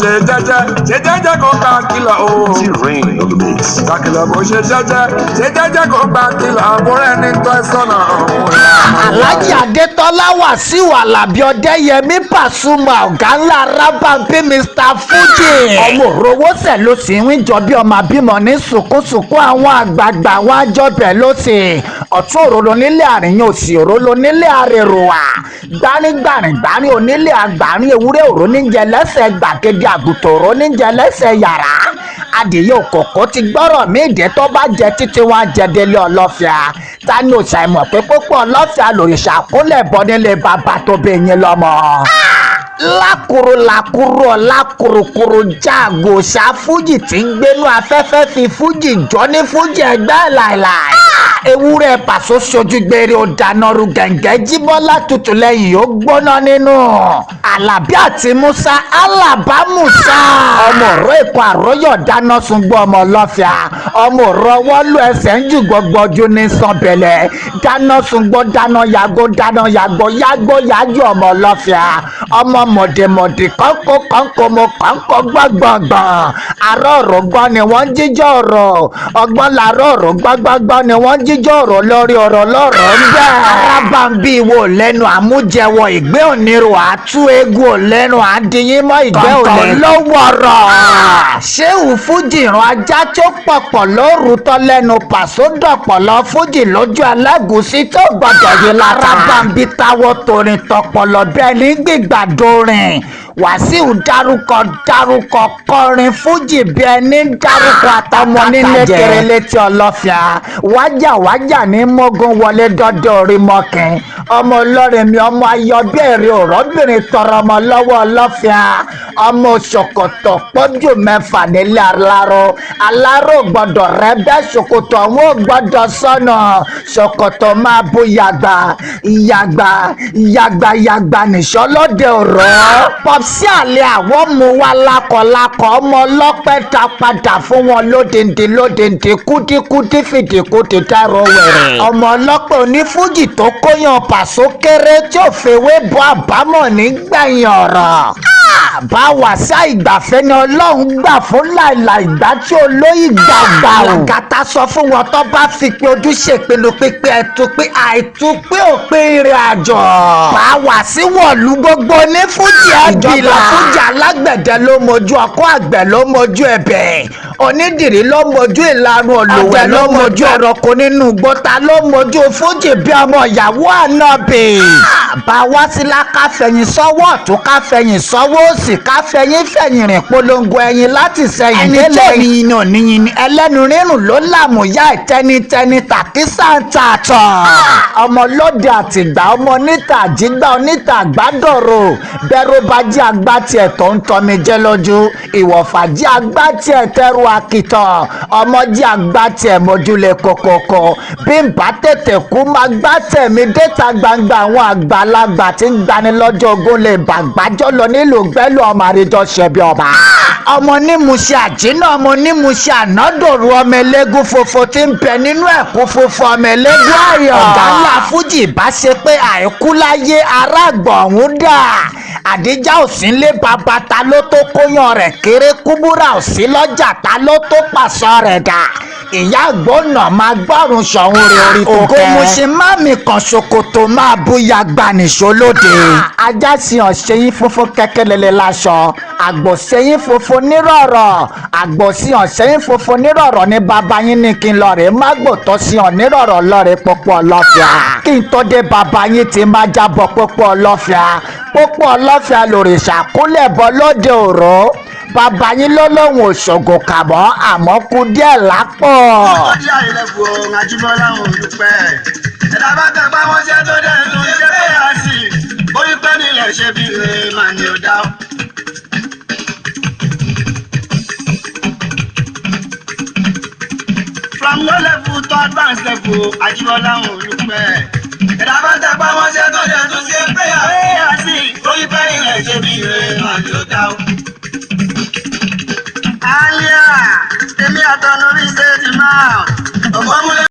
ṣe jẹ́jẹ́ kó gbà kìlọ̀ o. T-Rain on the mix. Kàkìlọ̀ bó ṣe jẹ́jẹ́ kó gbà kìlọ̀ àbúrẹ́ ní tọ́sánà òun. Alhaji Adétọ́lá Wàsíù Àlàbí Ọdẹ́yẹmí Pasuma ọ̀gá ńlá Rábàbí Mr Fuji. Ọmọ òrówó sẹ̀ ló sì ń jọ bí ọmọ bímọ ní sùkúsùkú àwọn àgbààgbà wọn àjọbẹ̀ ló sì. Ọ̀tún òróró nílé àríyàn òsì òróró nílé àrèrùwà. Gbárígbàrígbárí onílé àgbárín ewúrẹ́ òró níjẹ lẹ́sẹ̀ gbàgede àgùntàn òró níjẹ lẹ́sẹ̀ yàrá. Adìyẹ òkòkò ti gbọ́rọ̀ méje tó bá jẹ títí wọn jẹdẹlé ọlọ́fíà. Ta ni òòṣà ìmọ̀ pé púpọ̀ ọlọ́fíà lòrìṣà kúnlẹ̀ bọ́ nílé bàbá tó bẹ yín lọ́mọ. Lákùrùkùrù jáàgò ṣá fújì tí ń gbénú afẹ́fẹ́ fi fújì jọ ní fújì ẹgbẹ́ láìláì. Ewúrẹ́ Pàṣọ ṣojú gbére ó dáná ru gẹ̀ǹgẹ́ Jíbọ́lá tutù lẹ́yìn ó gbóná nínú. Àlàbí àti Musa Alaba Musa. Ọmọ ọ̀rọ̀ èkó àròyọ̀ dáná sun gbọ́ ọmọ ọlọ́fíà. Ọmọ ọ̀rọ̀ wọ́lú ẹsẹ̀ ń jù gbọ́gbọ́jú ní sanbẹ̀lẹ̀. Dáná sun gbọ́ dáná yàgò yàgbọ́ yájú ọmọ ọlọ́fíà. Ọmọ mọ̀dẹ̀mọ̀dẹ̀ kọ́ńkọ́ mo kọ́ńkọ́ gbọ́gbọ̀ngbọ̀n. Àárọ̀ ọ̀rọ̀ gbọ́ ni wọ́n jíjọ́ ọ̀rọ̀. Ọgbọ́n làárọ̀ ọ̀rọ̀ gbọ́gbọ́gbọ́ ni wọ́n jíjọ́ ọ̀rọ̀ lórí ọ̀rọ̀ lọ́rọ̀ ń bẹ́. Arábàmbí wo lẹ́nu àmújẹwọ̀ ìgbẹ́ ònírò àtú eégún ò lẹ́nu àdìyímọ́ ìgbẹ́ ò lẹ́nu lọ́wọ́rọ̀. Ṣéwù Fújì ìran ajá tó pọ̀pọ̀ lóru tọ́ lẹ́nu Pàṣọ dọ̀pọ̀lọ́ Fújì lójú alágùsí tó gbọdọ̀ yìí lára. Arábàmbí táwọ́ torin tọpọlọ bẹ́ẹ̀ ní gbígbàdórin. Wàsíù dárúkọ kọrin Fújì bí ẹni dárúkọ àtàwọn nílé kéré létí ọlọ́fíà. Wájà ní mọ́gún wọlé dọ́dọ̀ orí mọ́kin. Ọmọ ọlọ́rin mi ọmọ ayọ̀ bẹ́ẹ̀rẹ̀ òrọ́bìnrin tọrọ ọmọ lọ́wọ́ ọlọ́fíà. Ọmọ ṣòkòtò pọ́jù mẹ́fà nílé aláró gbọ́dọ̀ rẹ bẹ́ẹ̀ ṣòkòtò àwọn ò gbọ́dọ̀ sọ́nà. Ṣòkòtò máa bú yàgbà nìṣọ́ lóde ọ̀rọ̀. Pọ̀psí àlẹ́ àwọn mú wa lákọ̀lákọ̀ ọmọ ọlọ́pẹ́ ta padà fún wọn lódìndín kúdíkúdí fìdíkúdí dárò wẹ̀rẹ̀. Ọmọ ọlọ́pẹ́ onífújì tó kóyàn Pàṣọ kéré tí ò fèwé bọ́ àbámọ̀ nígbẹ̀yìn ọ̀rọ̀. Bá Wàsíù ìgbàfẹ́ ni Ọlọ́run gbà fún làìlà ìgbà tí olóyè gbàgbà ò. Gàtà sọ fún wọn tó bá fi pé ojúṣe ìpinnu pípé ẹtùpé àìtúpé òpin ìrìn àjò. Bá Wàsíù wọ̀lú gbogbo ní Fújì ìjọba Fújì alágbẹ̀dẹ ló mojú ọkọ àgbẹ̀ ló mojú ẹ̀bẹ̀. Onídìrí ló mojú ìlarun olùwẹ̀ ló mojú ẹranko nínú gbọ́ta ló mojú Fújì bí ọmọ ìyàwó ànábì. Bá Wásílà ká fẹ̀yìn sọ́wọ́ ọ̀tún ká fẹ̀yìn sọ́wọ́ òsì ká fẹ̀yìn rìn polongo ẹyin láti sẹ́yìn délẹ̀. Ẹni tó níyìn ẹlẹ́nu rírùn ló làmúyá ìtẹnitẹni tàkísà ń ta àtọ̀. Ọmọ lóde àtìgbà ọmọ níta àjígbà oníta àgbádọ̀rọ̀. Bẹ́rù bá jẹ́ agbá tiẹ̀ tó ń tọ́mi jẹ́ lójú. Ìwọ̀fà jẹ́ agbá tiẹ̀ tẹ́rù akitọ̀. Ọmọ jẹ́ agbá tiẹ̀ mójúlé kókókó. Bí n bá tètè kú máa gbá tẹ̀mí déta gbangba àwọn àgbàlagbà tí ń gbani lọ́jọ́ ogún lè bàgbájọ́ lọ nílùú gbẹ́lú ọmọ àríjọ ṣẹbi ọba. Ọmọ nímúṣẹ àjínà ọmọ nímúṣẹ ànádòrò ọmọ eléégún fòfò tí ń bẹ nínú ẹ̀kú fòfò ọmọ eléégún ayọ̀. Ọ̀gá ńlá Fújì bá ṣe pé àìkú láyé aráàgbọ̀ ọ̀hún dà. Àdíjà òsínlé bàbá ta ló tó kóyàn rẹ̀ kéré Kúbúrà òsín lọ́jà ta ló tó Pàṣọ rẹ̀ dà. Ìyá àgbọ̀nà máa gbọ́rùn ṣọ̀hún rẹ̀ orí tó kẹ́. Ògòmùsìn máàmì kan ṣòkòtò máa búya gbanìṣó lóde. Ajá sí ọ̀ṣẹ́yìn funfun kẹ́kẹ́lẹ́lẹ́ láṣọ. Àgbọ̀ṣẹ́yìn funfun nírọ̀rọ̀. Àgbọ̀sìn ọ̀ṣẹ́yìn funfun nírọ̀rọ̀ ní bàbá yín ní kí n lọ rè má gbòtọ́ sí ọ̀ nírọ̀rọ̀ lọ́rẹ̀ pọ́pọ́ ọlọ́fíà. Kí n tó dé bàbá yín ti máa jábọ̀ pọ́pọ́ ọlọ́fíà. Pọ́pọ́ ọlọ́fíà lòrìṣà kúnlẹ̀ bọ́ lóde òró. Bàbá yín ló lóun òṣogbo kàbọ̀ àmọ́ kú díẹ̀ lápò. Ọdí àyẹ̀lẹ̀fọ̀ Àjíbọ́lá òun dúpẹ́. Ẹ̀dá bá tẹpá wọn ṣe tó dẹ̀ tún ṣe pé a sì. Bóyí pẹ́ nílẹ̀ ṣe bí rẹ̀ máa ní ọ̀dá. From low level to advanced level, Àjíbọ́lá òun dúpẹ́. Ẹ̀dá bá tẹpá wọn ṣe tó dẹ̀ tún ṣe pé a sì. Bóyí pẹ́ nílẹ̀ ṣe bí rẹ̀ máa ní ọ̀dá. Àlíà, èmi àtọ̀nù rí ṣe ti máa.